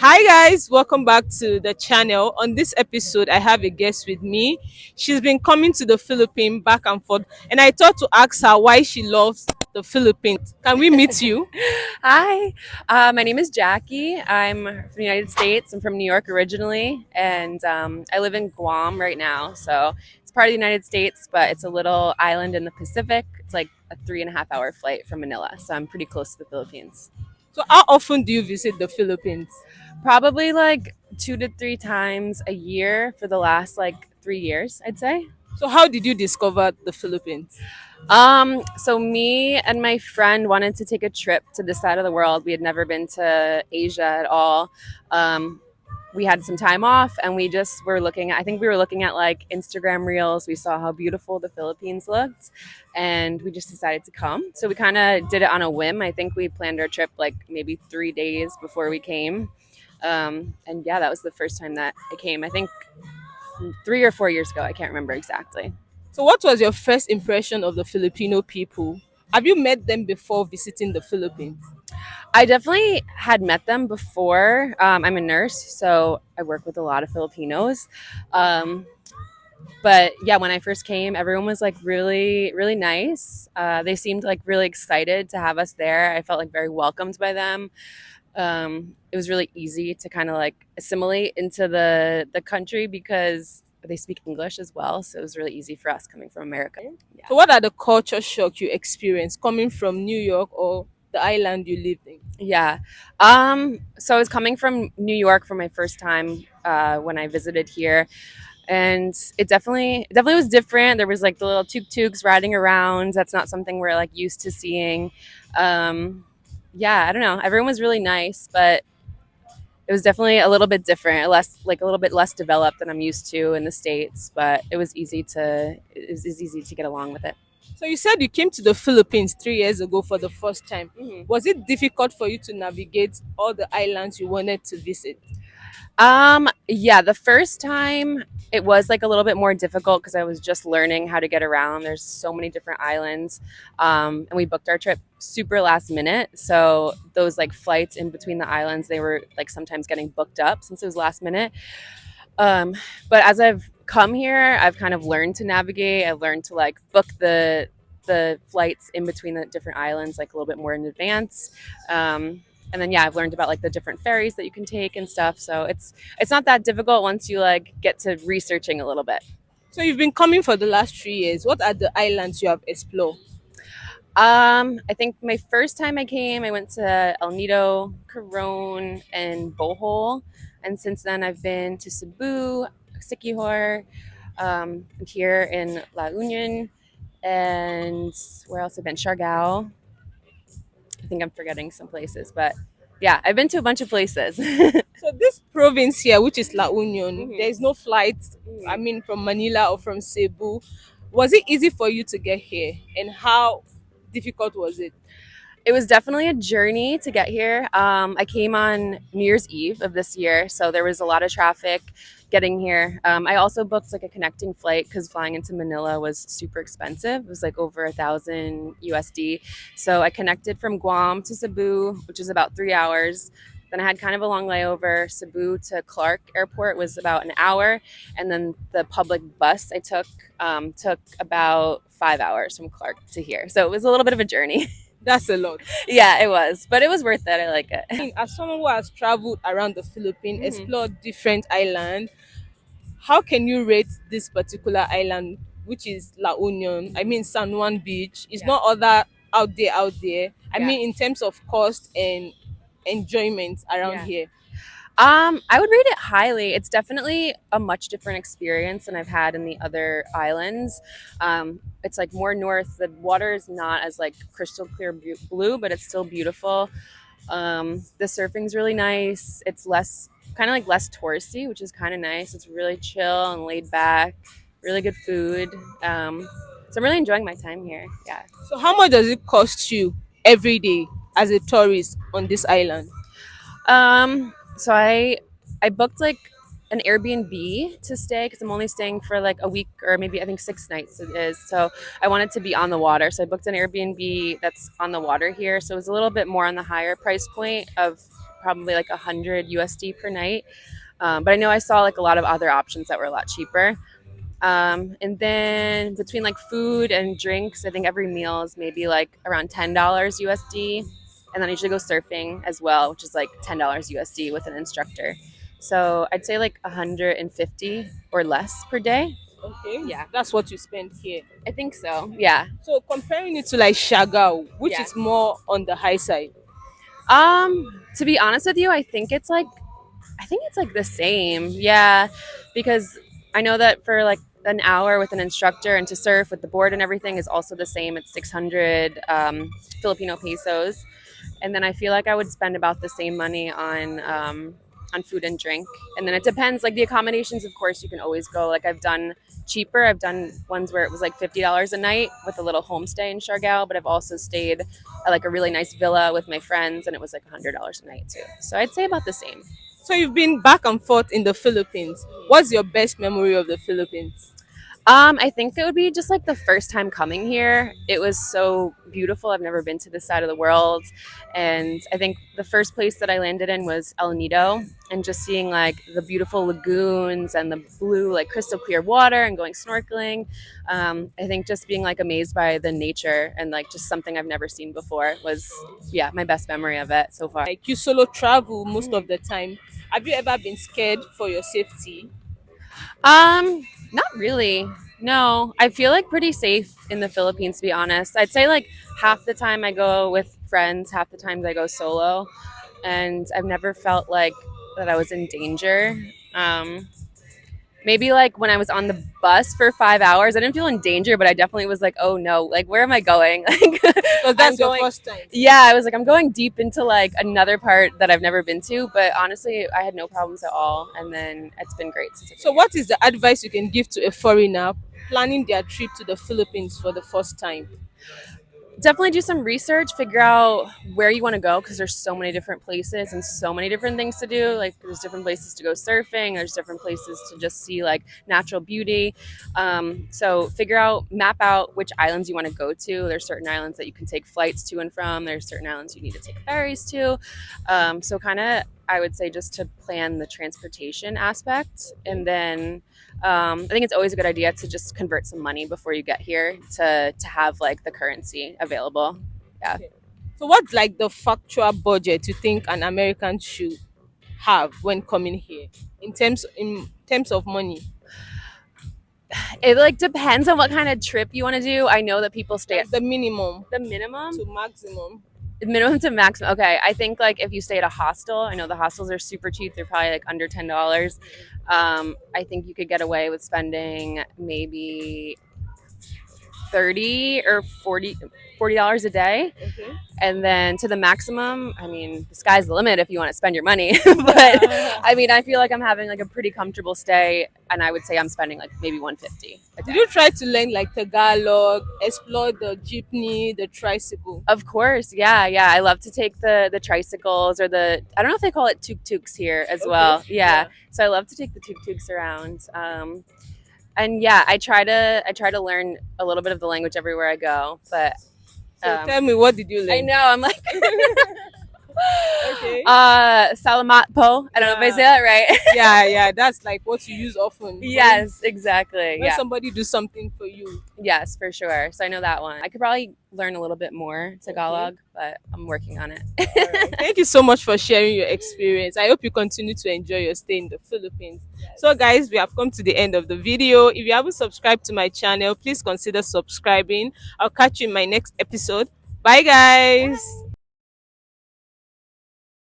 Hi guys, welcome back to the channel. On this episode, I have a guest with me. She's been coming to the Philippines back and forth, and I thought to ask her why she loves the Philippines. Can we meet you? Hi, my name is Jackie. I'm from the United States. I'm from New York originally, and I live in Guam right now. So it's part of the United States, but it's a little island in the Pacific. It's like a 3.5 hour flight from Manila. So I'm pretty close to the Philippines. So, how often do you visit the Philippines? Probably like 2 to 3 times a year for the last like 3 years, I'd say. So, how did you discover the Philippines? So me and my friend wanted to take a trip to this side of the world. We had never been to Asia at all. Um, we had some time off and we just were looking at, I think we were looking at like Instagram reels. We saw how beautiful the Philippines looked and we just decided to come. So we kind of did it on a whim. I think we planned our trip like maybe 3 days before we came. And yeah, that was the first time that I came. I think 3 or 4 years ago. I can't remember exactly. So, what was your first impression of the Filipino people? Have you met them before visiting the Philippines? I definitely had met them before. I'm a nurse, so I work with a lot of Filipinos. Um, but yeah, when I first came, everyone was like really, really nice. They seemed like really excited to have us there. I felt like very welcomed by them. It was really easy to kind of like assimilate into the country because they speak English as well. So it was really easy for us coming from America. Yeah. So, what are the culture shock you experienced coming from New York or the island you lived in? Yeah. So I was coming from New York for my first time when I visited here, and it definitely was different. There was like the little tuk-tuks riding around. That's not something we're like used to seeing. Um, yeah, I don't know. Everyone was really nice, but it was definitely a little bit different, less like a little bit less developed than I'm used to in the States, but it was easy to get along with it. So you said you came to the Philippines 3 years ago for the first time. Mhm. Was it difficult for you to navigate all the islands you wanted to visit? Yeah, the first time it was like a little bit more difficult because I was just learning how to get around. There's so many different islands. And we booked our trip super last minute. So those like flights in between the islands, they were like sometimes getting booked up since it was last minute. Um, but as I've come here, I've kind of learned to navigate. I've learned to like book the flights in between the different islands like a little bit more in advance. And then yeah, I've learned about like the different ferries that you can take and stuff. So it's not that difficult once you like get to researching a little bit. So you've been coming for the last 3 years. What are the islands you have explored? I think my first time I came, I went to El Nido, Coron, and Bohol, and since then I've been to Cebu, Siquijor, here in La Union, and where else I've been? Siargao. I think I'm forgetting some places, but yeah, I've been to a bunch of places. So this province here, which is La Union, Mhm, there is no flight. I mhm. mean, from Manila or from Cebu. Was it easy for you to get here, and how difficult was it? It was definitely a journey to get here. I came on New Year's Eve of this year, so there was a lot of traffic getting here. I also booked like a connecting flight because flying into Manila was super expensive. It was like over 1,000 USD. So I connected from Guam to Cebu, which is about 3 hours. Then I had kind of a long layover. Cebu to Clark Airport was about an hour, and then the public bus I took about 5 hours from Clark to here. So it was a little bit of a journey. That's a lot. Yeah, it was, but it was worth it. I like I it. mean, as someone who has traveled around the Philippines, Mhm. explored different islands, how can you rate this particular island, which is La Union? I mean, San Juan Beach. It's Yeah, not other out there. I yeah, mean, in terms of cost and enjoyment around yeah. here. I would rate it highly. It's definitely a much different experience than I've had in the other islands. It's like more north. The water is not as like crystal clear blue, but it's still beautiful. The surfing's really nice. It's less kind of like less touristy, which is kind of nice. It's really chill and laid back. Really good food. So I'm really enjoying my time here. Yeah. So, how much does it cost you every day as a tourist on this island? So I booked like an Airbnb to stay because I'm only staying for like a week or maybe I think 6 nights it is. So I wanted to be on the water. So I booked an Airbnb that's on the water here. So it was a little bit more on the higher price point of probably like 100 USD per night. But I know I saw like a lot of other options that were a lot cheaper. And then between like food and drinks, I think every meal is maybe like around $10 USD. And then I usually go surfing as well, which is like $10 USD with an instructor. So I'd say like 150 or less per day. Okay. Yeah. That's what you spend here. I think so. Yeah. So comparing it to like Chagall, which Yeah. is more on the high side. To be honest with you, I think it's like the same. Yeah, because I know that for like an hour with an instructor and to surf with the board and everything is also the same. It's 600 Filipino pesos, and then I feel like I would spend about the same money on food and drink. And then it depends. Like the accommodations, of course, you can always go. Like I've done cheaper. I've done ones where it was like $50 a night with a little homestay in Siargao, but I've also stayed at like a really nice villa with my friends, and it was like $100 a night too. So I'd say about the same. So you've been back and forth in the Philippines. What's your best memory of the Philippines? I think it would be just like the first time coming here. It was so beautiful. I've never been to this side of the world. And I think the first place that I landed in was El Nido, and just seeing like the beautiful lagoons and the blue, like crystal clear water and going snorkeling. I think just being like amazed by the nature and like just something I've never seen before was, yeah, my best memory of it so far. Like you solo travel most of the time. Have you ever been scared for your safety? Not really. No, I feel like pretty safe in the Philippines, to be honest. I'd say like half the time I go with friends, half the times I go solo, and I've never felt like that I was in danger. Maybe like when I was on the bus for 5 hours, I didn't feel in danger, but I definitely was like, oh no, like where am I going? Like, Because that's I'm your going. first time. Yeah, I was like, I'm going deep into like another part that I've never been to, but honestly, I had no problems at all, and then it's been great since I've So been what is the advice you can give to a foreigner planning their trip to the Philippines for the first time? here. Definitely do some research, figure out where you want to go because there's so many different places and so many different things to do. Like there's different places to go surfing, there's different places to just see like natural beauty. So map out which islands you want to go to. There's certain islands that you can take flights to and from. There's certain islands you need to take ferries to. So kind of, I would say just to plan the transportation aspect, and then I think it's always a good idea to just convert some money before you get here to have like the currency available. Yeah. So what's like the factual budget you think an American should have when coming here in terms of money? It like depends on what kind of trip you want to do. I know that people stay at Like the minimum the minimum to maximum. minimum to maximum. Okay, I think like if you stay at a hostel, I know the hostels are super cheap. They're probably like under $10. I think you could get away with spending maybe 30 or 40 $40 a day. Okay. And then to the maximum, I mean, the sky's the limit if you want to spend your money. But I mean, I feel like I'm having like a pretty comfortable stay, and I would say I'm spending like maybe 150 a day. Did you try to learn like Tagalog, explore the jeepney, the tricycle? Of course, yeah. I love to take the tricycles or I don't know if they call it tuk-tuks here as well. Okay. Yeah. So I love to take the tuk-tuks around. And yeah, I try to learn a little bit of the language everywhere I go. But So tell me, what did you learn? I know I'm like Okay. Salamat po. I don't know if I say that right. Yeah, that's like what you use often. Yes, exactly. When Yeah. somebody do something for you. Yes, for sure. So I know that one. I could probably learn a little bit more Tagalog, but I'm working on it. Alright. Thank you so much for sharing your experience. I hope you continue to enjoy your stay in the Philippines. So guys, we have come to the end of the video. If you haven't subscribed to my channel, please consider subscribing. I'll catch you in my next episode. Bye guys.